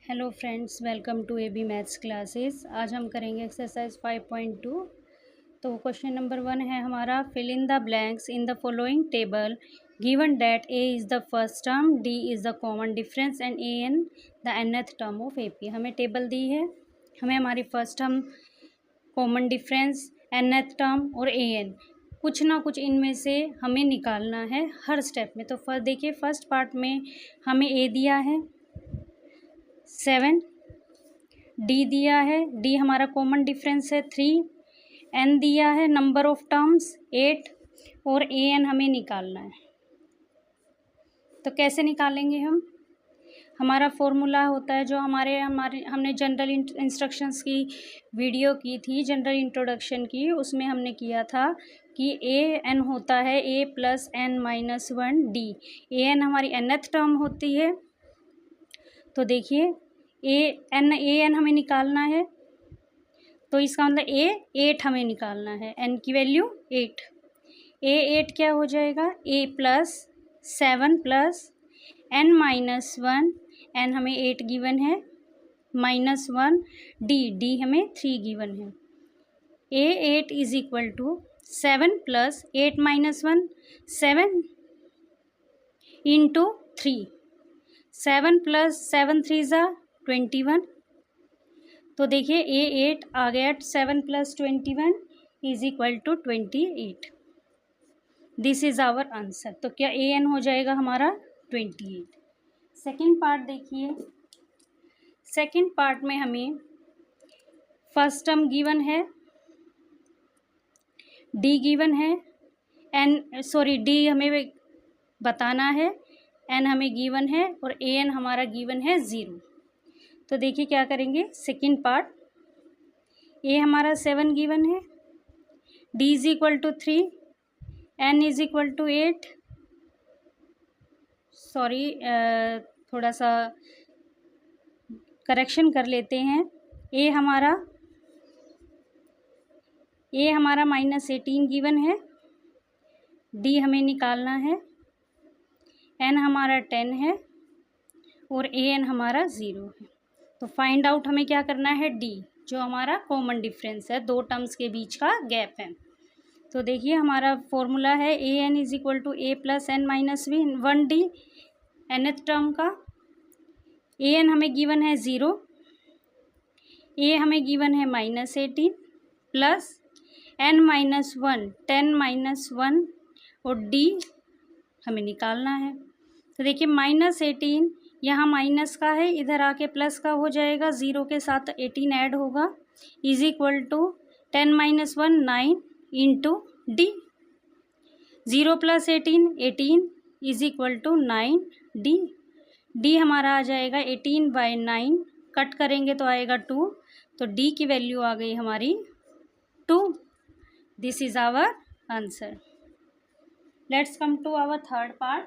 Hello friends, welcome to AB maths classes. आज हम करेंगे एक्सरसाइज 5.2। तो क्वेश्चन नंबर 1 है हमारा, fill in the blanks in the following table given that a is the first term, d is the common difference and a n the nth term of A P. हमें table दी है, हमें हमारी first term, common difference, nth term और a N कुछ ना कुछ इनमें से हमें निकालना है हर स्टेप में। तो फर्स्ट देखिए, फर्स्ट पार्ट में हमें ए दिया है 7, डी दिया है, डी हमारा कॉमन डिफरेंस है 3, एन दिया है नंबर ऑफ टर्म्स 8 और ए एन हमें निकालना है। तो कैसे निकालेंगे हम? हमारा फॉर्मूला होता है जो हमारे हमने जनरल इंस्ट्रक्शंस की वीडियो की थी, जनरल इंट्रोडक्शन की, उसमें हमने किया था कि ए एन होता है ए plus n minus 1 d. A N हमारी nth टर्म होती है। तो देखिए, ए एन हमें निकालना है, तो इसका मतलब ए 8 हमें निकालना है, एन की वैल्यू 8। ए 8 क्या हो जाएगा? A plus 7 plus n minus 1, n हमें 8 गिवन है, माइनस 1 डी हमें 3 गिवन है। A 8 is equal to 7 plus 8 minus 1, 7 into 3, 7 plus 7 3 ज़ा 21। तो देखिए ए 8 आ गया, 7 plus 21 is equal to 28। This is our answer. तो क्या ए एन हो जाएगा हमारा 28। सेकेंड पार्ट देखिए, सेकेंड पार्ट में हमें फर्स्ट टर्म गिवन है, डी गिवन है, डी हमें बताना है, एन हमें गिवन है और ए एन हमारा गिवन है 0। तो देखिए क्या करेंगे, सेकेंड पार्ट, ए हमारा 7 गिवन है, d is equal to 3, n is equal to 8, sorry थोड़ा सा करेक्शन कर लेते हैं। ए हमारा माइनस 18 गिवन है, डी हमें निकालना है, एन हमारा 10 है और ए एन हमारा 0 है। तो फाइंड आउट हमें क्या करना है, डी, जो हमारा कॉमन डिफरेंस है, दो टर्म्स के बीच का गैप है। तो देखिए हमारा फॉर्मूला है a n is equal to a plus n minus 1 d, nth term का। ए एन हमें गिवन है 0, ए हमें गिवन है minus 18 plus n minus 1 10 minus 1 और डी हमें निकालना है। तो देखिए माइनस 18 यहाँ माइनस का है, इधर आके प्लस का हो जाएगा, 0 के साथ 18 ऐड होगा, is equal to 10 minus 1 9 into d, 0 plus 18 is equal to 9 d हमारा आ जाएगा 18/9, कट करेंगे तो आएगा 2, तो डी की वैल्यू आ गई हमारी 2। This is our answer. Let's come to our third part.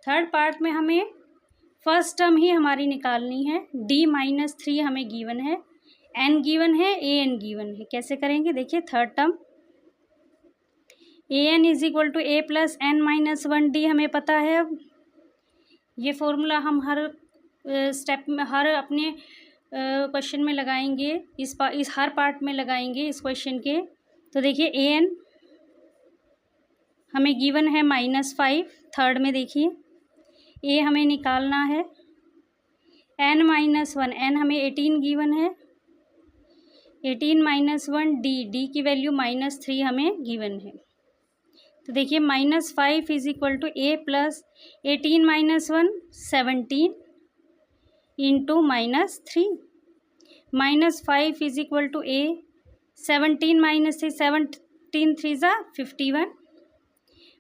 Third part में हमें फर्स्ट टर्म ही हमारी निकालनी है, डी माइनस 3 हमें गिवन है, एन गिवन है, ए एन गिवन है। कैसे करेंगे? देखिए third term, a n is equal to a plus n minus 1 d हमें पता है। अब ये फॉर्मूला हम हर स्टेप में, हर अपने क्वेश्चन में लगाएंगे, इस हर पार्ट में लगाएंगे इस क्वेश्चन के। तो देखिए ए एन हमें गिवन है -5, थर्ड में देखिए ए हमें निकालना है, एन माइनस 1, एन हमें 18 गिवन है, 18 माइनस 1 डी की वैल्यू -3 हमें गिवन है। तो देखिए -5 is equal to a plus 18 minus 1 17 into -3, -5 is equal to a 17 minus 3 17 3 ज़ा 51,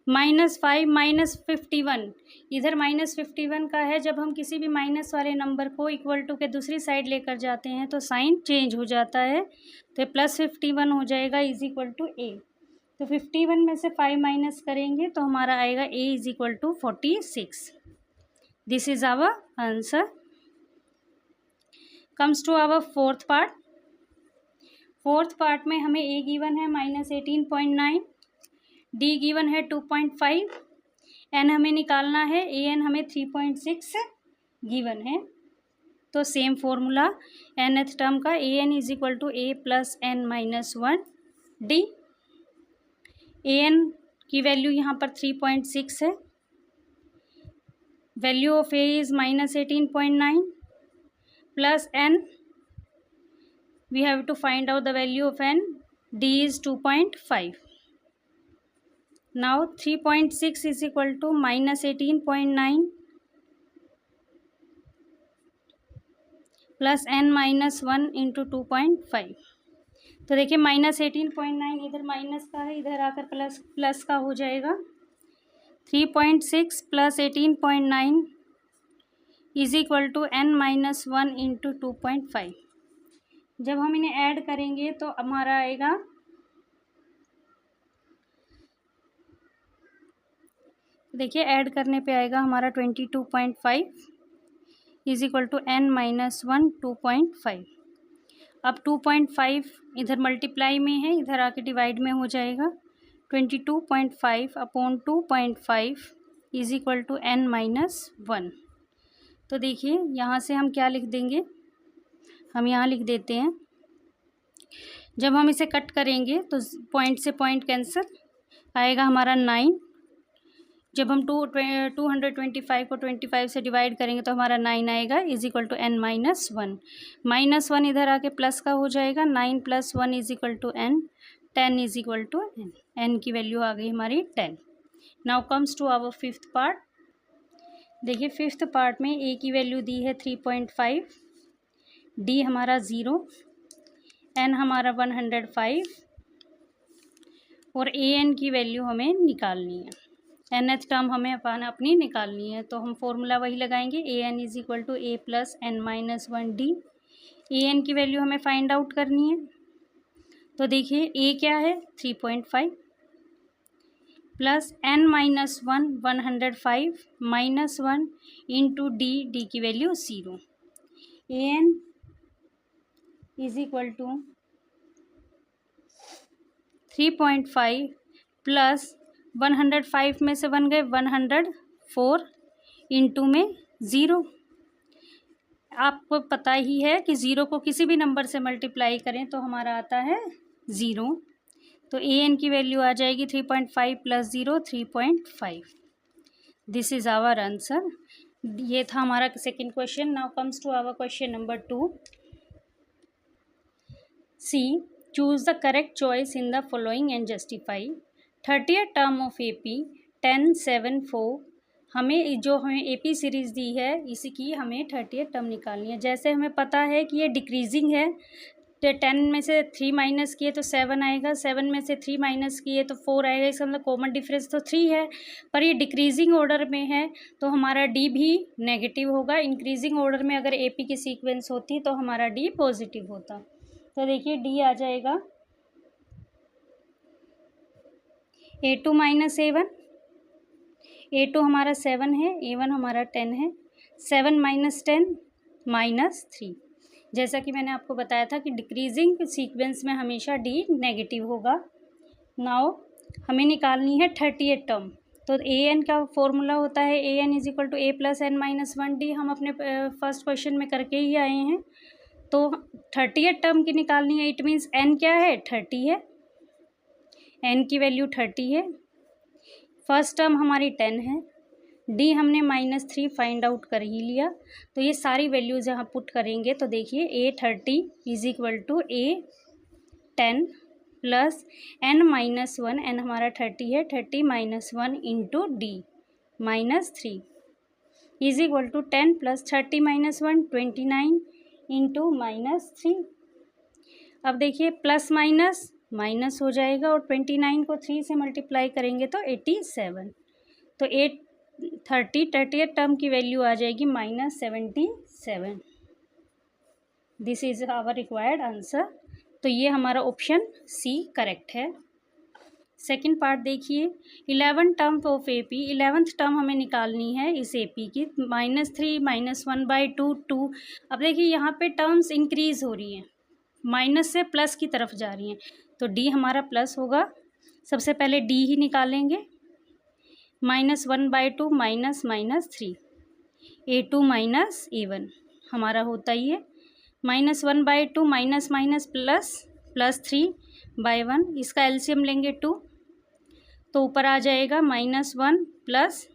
-5 -51, इधर -51 का है। जब हम किसी भी माइनस वाले नंबर को इक्वल टू के दूसरी साइड लेकर जाते हैं तो साइन चेंज हो जाता है, तो +51 हो जाएगा इज इक्वल टू ए। तो 51 में से 5 माइनस करेंगे तो हमारा आएगा a is equal to 46। This is our answer. Comes to our fourth part. Fourth part में हमें ए गिवन है -18.9, डी गिवन है 2.5, एन हमें निकालना है, ए एन हमें 3.6 गिवन है। तो सेम फॉर्मूला nth टर्म का an is equal to a plus n minus 1 d। an की वैल्यू यहाँ पर 3.6 है, value of a is -18.9 plus n, we have to find out the value of n, d is 2.5। Now 3.6 is equal to -18.9 plus n minus 1 into 2.5। तो देखिए -18.9 इधर minus का है, इधर आकर प्लस का हो जाएगा। 3.6 plus 18.9 is equal to n minus 1 into 2.5। जब हम इन्हें ऐड करेंगे तो हमारा आएगा, देखिए ऐड करने पे आएगा हमारा 22.5 is equal to n minus 1 2.5। अब 2.5 इधर मल्टीप्लाई में है, इधर आके डिवाइड में हो जाएगा। 22.5 upon 2.5 is equal to n minus 1। तो देखिए यहाँ से हम क्या लिख देंगे, हम यहाँ लिख देते हैं, जब हम इसे कट करेंगे तो पॉइंट से पॉइंट कैंसिल आएगा हमारा 9। जब हम 225 को 25 से डिवाइड करेंगे तो हमारा 9 आएगा is equal to n minus 1। Minus 1 इधर आके प्लस का हो जाएगा, 9 plus 1 is equal to n, 10 is equal to n, n की वैल्यू आ गई हमारी 10। Now comes to our fifth part. देखिए फिफ्थ पार्ट में a की वैल्यू दी है 3.5, d हमारा 0, n हमारा 105 और an की वैल्यू हमें निकालनी है, nth टर्म हमें अपनी निकालनी है। तो हम फॉर्मूला वही लगाएंगे, an is equal to a plus n minus 1 d। an की वैल्यू हमें फाइंड आउट करनी है। तो देखिए a क्या है 3.5 plus n minus 1 105 minus 1 into d की value 0। an is equal to 3.5 plus 105 में से 1 गए 104 इंटू में 0। आपको पता ही है कि 0 को किसी भी नंबर से मल्टीप्लाई करें तो हमारा आता है 0। तो an की वैल्यू आ जाएगी 3.5 plus 0 3.5। This is our answer. ये था हमारा second question. Now comes to our question number 2। C choose the correct choice in the following and justify. 30th term of AP 10 7 4। हमें जो हमें AP सीरीज़ दी है इसकी हमें 30th टर्म निकालनी है। जैसे हमें पता है कि ये डिक्रीजिंग है, तो 10 में से 3 माइनस किए तो 7 आएगा, 7 में से 3 माइनस किए तो 4 आएगा। इसका मतलब कॉमन डिफरेंस तो 3 है, पर ये डिक्रीजिंग ऑर्डर में है तो हमारा D भी नेगेटिव होगा। इंक्रीजिंग ऑर्डर में अगर AP की सीक्वेंस होती तो हमारा D पॉजिटिव होता। तो देखिए D आ जाएगा A2 माइनस A1। A2 हमारा 7 है, A1 हमारा 10 है। 7 माइनस 10 माइनस 3। जैसा कि मैंने आपको बताया था कि डिक्रीजिंग सीक्वेंस में हमेशा D नेगेटिव होगा। नाउ हमें निकालनी है 30th टर्म। तो an का फॉर्मूला होता है an is equal to a plus n minus 1d। हम अपने फर्स्ट क्वेश्चन में करके ही आए हैं। तो 30th टर्म की निकालनी है। इट मीन्स n क्या है 30 है, n की वैल्यू 30 है। फर्स्ट टर्म हमारी 10 है, d हमने -3 फाइंड आउट कर ही लिया। तो ये सारी वैल्यूज़ यहाँ पुट करेंगे तो देखिए a30 is equal to a10 plus n minus 1, n हमारा 30 है, 30 minus 1 into d -3 is equal to 10 plus 30 minus 1 29 into -3। अब देखिए प्लस माइनस माइनस हो जाएगा और 29 को 3 से मल्टीप्लाई करेंगे तो 87। तो 30th टर्म की वैल्यू आ जाएगी -77। This is our required answer. तो ये हमारा ऑप्शन सी करेक्ट है। सेकंड पार्ट देखिए 11 term of AP। 11th term हमें निकालनी है इस AP की। -3 -1/2 2। अब देखिए यहाँ पे टर्म्स इंक्रीज हो रही हैं, माइनस से प्लस की तरफ जा रही हैं, तो D हमारा प्लस होगा। सबसे पहले D ही निकालेंगे। -1/2 -3 A2 माइनस A1 हमारा होता ही है। -1/2 माइनस माइनस प्लस प्लस 3/1, इसका एलसीएम लेंगे 2, तो ऊपर आ जाएगा -1 प्लस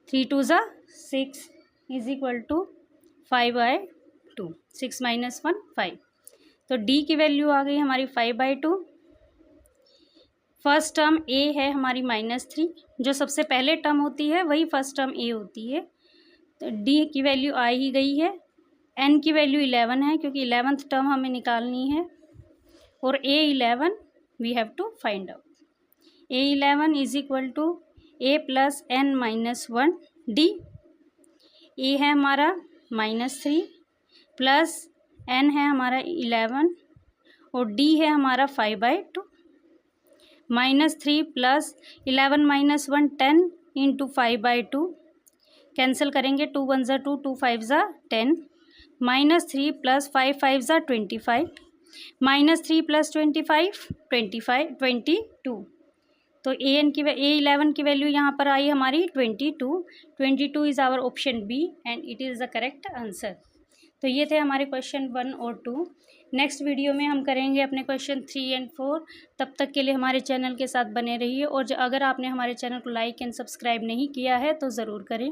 3 2 ज़ा 6 इज इक्वल टू 5/2। 6 - 1 5, तो डी की वैल्यू आ गई हमारी 5/2। फर्स्ट टर्म ए है हमारी -3, जो सबसे पहले टर्म होती है वही फर्स्ट टर्म ए होती है, तो डी की वैल्यू आ ही गई है। एन की वैल्यू 11 है क्योंकि 11th टर्म हमें निकालनी है, और a 11 we have to find out. A 11 is equal to a plus n -1 d. A है हमारा -3 प्लस एन है हमारा 11 और डी है हमारा 5/2। -3 प्लस 11 - 1 10 इंटू 5/2, कैंसिल करेंगे, 2 1 ज़ा 2, 2 5 ज़ा 10, -3 प्लस 5 5 ज़ा 25, -3 प्लस 25 25 22। तो ए 11 की वैल्यू यहाँ पर आई हमारी 22। 22 is our option B and it is the correct answer. तो ये थे हमारे क्वेश्चन 1 और 2। नेक्स्ट वीडियो में हम करेंगे अपने क्वेश्चन 3 एंड 4। तब तक के लिए हमारे चैनल के साथ बने रहिए, और अगर आपने हमारे चैनल को लाइक एंड सब्सक्राइब नहीं किया है तो ज़रूर करें।